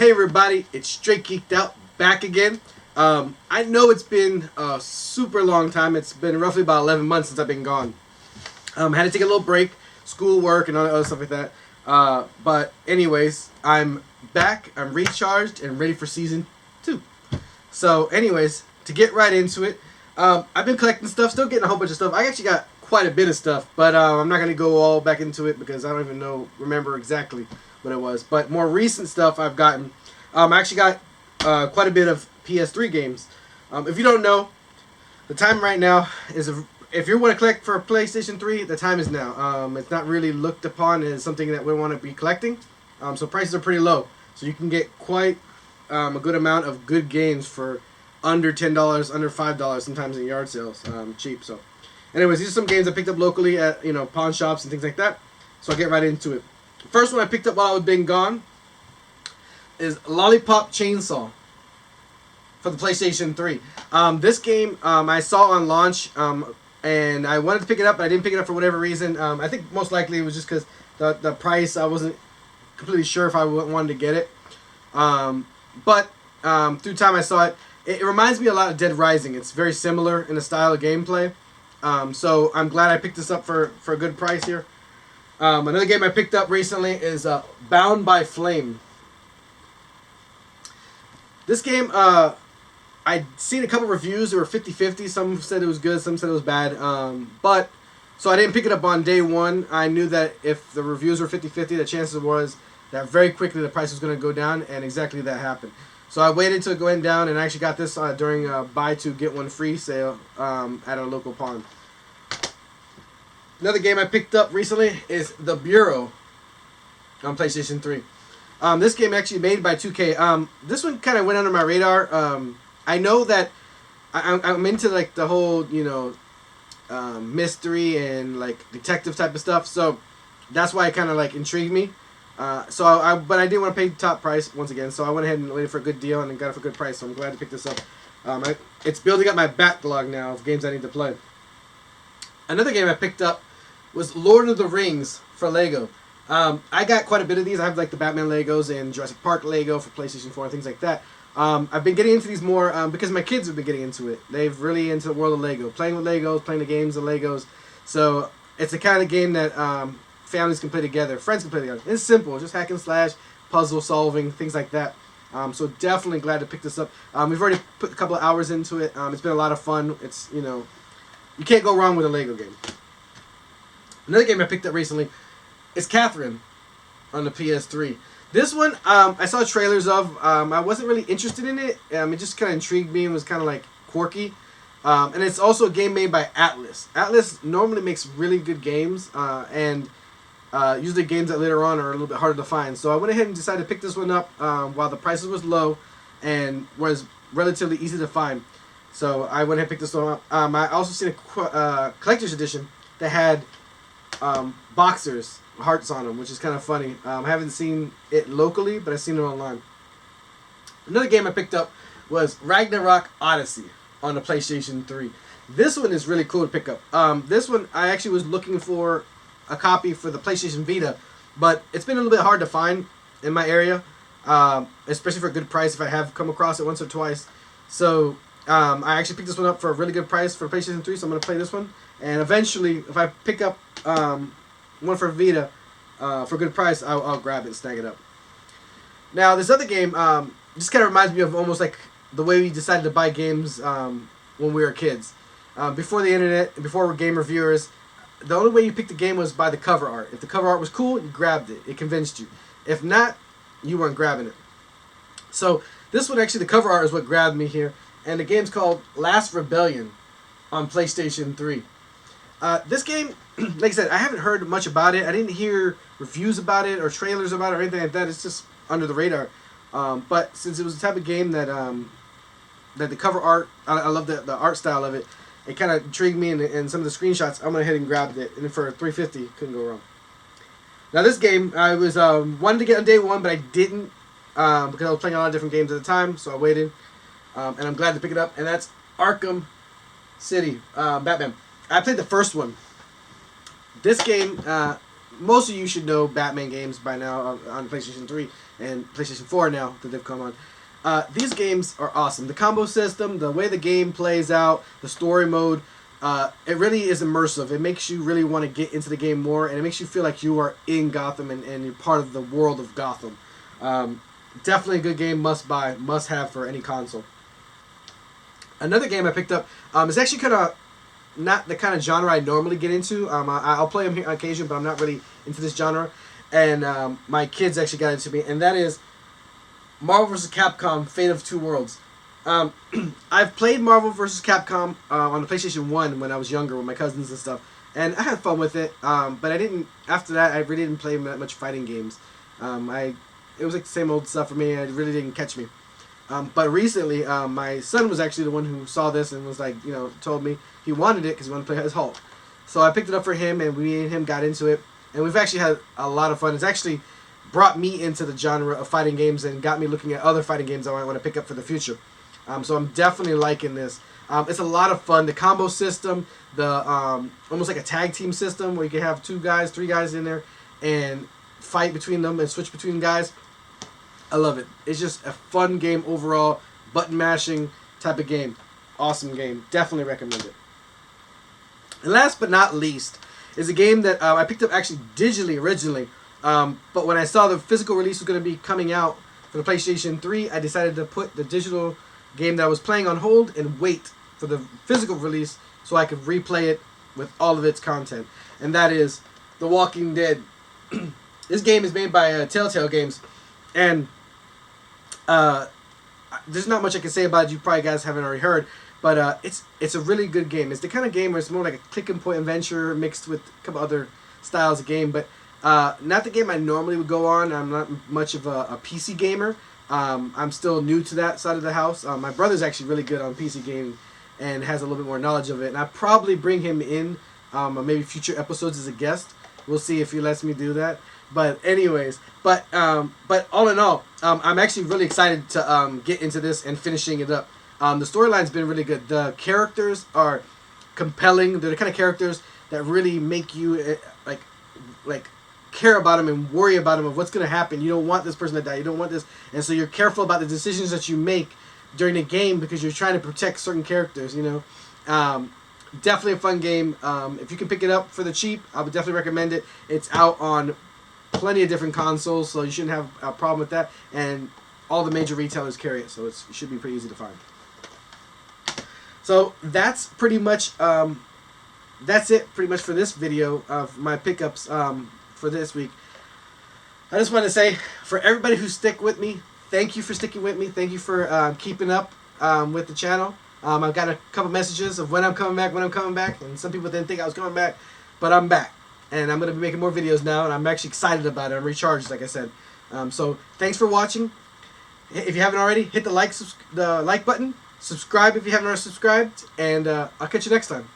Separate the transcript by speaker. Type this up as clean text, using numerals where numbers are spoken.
Speaker 1: Hey everybody, it's Straight Geeked Out back again. I know it's been a super long time. It's been roughly about 11 months since I've been gone. I had to take a little break, school, work, and all that other stuff like that. But anyways, I'm back. I'm recharged and ready for season 2. So anyways, to get right into it, I've been collecting stuff, still getting a whole bunch of stuff. I actually got quite a bit of stuff, but I'm not going to go all back into it because I don't even remember exactly what it was. But more recent stuff I've gotten, I actually got quite a bit of PS3 games. If you don't know, the time right now is, if you want to collect for a PlayStation 3, the time is now. It's not really looked upon as something that we want to be collecting, so prices are pretty low. So you can get quite a good amount of good games for under $10, under $5, sometimes in yard sales, cheap. So, anyways, these are some games I picked up locally at pawn shops and things like that. So I'll get right into it. First one I picked up while I've been gone is Lollipop Chainsaw for the PlayStation 3. This game I saw on launch, and I wanted to pick it up, but I didn't pick it up for whatever reason. I think most likely it was just because the price, I wasn't completely sure if I wanted to get it. But through time I saw it. It reminds me a lot of Dead Rising. It's very similar in the style of gameplay. So I'm glad I picked this up for a good price here. Another game I picked up recently is Bound by Flame. This game, I'd seen a couple reviews. They were 50-50. Some said it was good, some said it was bad. So I didn't pick it up on day one. I knew that if the reviews were 50-50, the chances was that very quickly the price was going to go down, and exactly that happened. So I waited till it went down, and I actually got this during a buy two get one free sale at a local pawn. Another game I picked up recently is The Bureau on PlayStation 3. This game actually made by 2K. This one kind of went under my radar. I know that I'm into like the whole mystery and like detective type of stuff, so that's why it kind of like intrigued me. But I didn't want to pay top price once again, so I went ahead and waited for a good deal and got it for a good price. So I'm glad to pick this up. It's building up my backlog now of games I need to play. Another game I picked up was Lord of the Rings for Lego. I got quite a bit of these. I have like the Batman Legos and Jurassic Park Lego for PlayStation 4 and things like that. I've been getting into these more because my kids have been getting into it. They've really into the world of Lego, playing with Legos, playing the games of Legos. So it's the kind of game that families can play together, friends can play together. It's simple, just hack and slash, puzzle solving, things like that. So definitely glad to pick this up. We've already put a couple of hours into it. It's been a lot of fun. It's you can't go wrong with a Lego game. Another game I picked up recently is Catherine on the PS3. This one I saw trailers of. I wasn't really interested in it. It just kind of intrigued me and was kind of like quirky. And it's also a game made by Atlas. Atlas normally makes really good games, and usually games that later on are a little bit harder to find. So I went ahead and decided to pick this one up while the prices was low and was relatively easy to find. So I went ahead and picked this one up. I also seen a collector's edition that had boxers, hearts on them, which is kind of funny. I haven't seen it locally, but I've seen it online. Another game I picked up was Ragnarok Odyssey on the PlayStation 3. This one is really cool to pick up. This one I actually was looking for a copy for the PlayStation Vita, but it's been a little bit hard to find in my area, especially for a good price if I have come across it once or twice. So I actually picked this one up for a really good price for PlayStation 3, so I'm going to play this one. And eventually, if I pick up one for Vita for a good price, I'll grab it and snag it up. Now, this other game just kind of reminds me of almost like the way we decided to buy games when we were kids. Before the internet, before we were game reviewers, the only way you picked the game was by the cover art. If the cover art was cool, you grabbed it. It convinced you. If not, you weren't grabbing it. So this one, actually, the cover art is what grabbed me here. And the game's called Last Rebellion on PlayStation 3. This game, like I said, I haven't heard much about it. I didn't hear reviews about it or trailers about it or anything like that. It's just under the radar. But since it was the type of game that that the cover art, I love the art style of it. It kind of intrigued me, and some of the screenshots, I went ahead and grabbed it. And for $3.50, couldn't go wrong. Now this game, I was wanted to get on day one, but I didn't because I was playing a lot of different games at the time. So I waited, and I'm glad to pick it up. And that's Arkham City, Batman. I played the first one. This game most of you should know Batman games by now on PlayStation 3 and PlayStation 4 now that they've come on. These games are awesome. The combo system, the way the game plays out, the story mode, it really is immersive. It makes you really want to get into the game more, and it makes you feel like you are in Gotham and you're part of the world of Gotham. Definitely a good game, must buy, must have for any console. Another game I picked up is actually kind of not the kind of genre I normally get into. I'll play them here on occasion, but I'm not really into this genre. And my kids actually got into me, and that is Marvel vs. Capcom: Fate of Two Worlds. I've played Marvel vs. Capcom on the PlayStation 1 when I was younger with my cousins and stuff, and I had fun with it. But I didn't. After that, I really didn't play that much fighting games. It was like the same old stuff for me. It really didn't catch me. But recently, my son was actually the one who saw this and was like, told me he wanted it because he wanted to play as Hulk. So I picked it up for him, and we and him got into it, and we've actually had a lot of fun. It's actually brought me into the genre of fighting games and got me looking at other fighting games I might want to pick up for the future. So I'm definitely liking this. It's a lot of fun. The combo system, the almost like a tag team system where you can have 2 guys, 3 guys in there and fight between them and switch between guys. I love it. It's just a fun game overall, button mashing type of game. Awesome game. Definitely recommend it. And last but not least is a game that I picked up actually digitally originally, but when I saw the physical release was going to be coming out for the PlayStation 3, I decided to put the digital game that I was playing on hold and wait for the physical release so I could replay it with all of its content. And that is The Walking Dead. This game is made by Telltale Games, and there's not much I can say about it. You probably guys haven't already heard, but it's a really good game. It's the kind of game where it's more like a click and point adventure mixed with a couple other styles of game, but not the game I normally would go on. I'm not much of a PC gamer. I'm still new to that side of the house. My brother's actually really good on PC gaming and has a little bit more knowledge of it, and I probably bring him in maybe future episodes as a guest. We'll see if he lets me do that. But anyways, but all in all, I'm actually really excited to get into this and finishing it up. The storyline's been really good. The characters are compelling. They're the kind of characters that really make you like care about them and worry about them of what's going to happen. You don't want this person to die. You don't want this, and so you're careful about the decisions that you make during the game because you're trying to protect certain characters. Definitely a fun game. If you can pick it up for the cheap, I would definitely recommend it. It's out on plenty of different consoles, so you shouldn't have a problem with that. And all the major retailers carry it, so it should be pretty easy to find. So that's pretty much that's it pretty much for this video of my pickups for this week. I just want to say, for everybody who stick with me, thank you for sticking with me. Thank you for keeping up with the channel. I've got a couple messages of when I'm coming back, and some people didn't think I was coming back, but I'm back. And I'm going to be making more videos now, and I'm actually excited about it. I'm recharged, like I said. So thanks for watching. If you haven't already, hit the like button. Subscribe if you haven't already subscribed, and I'll catch you next time.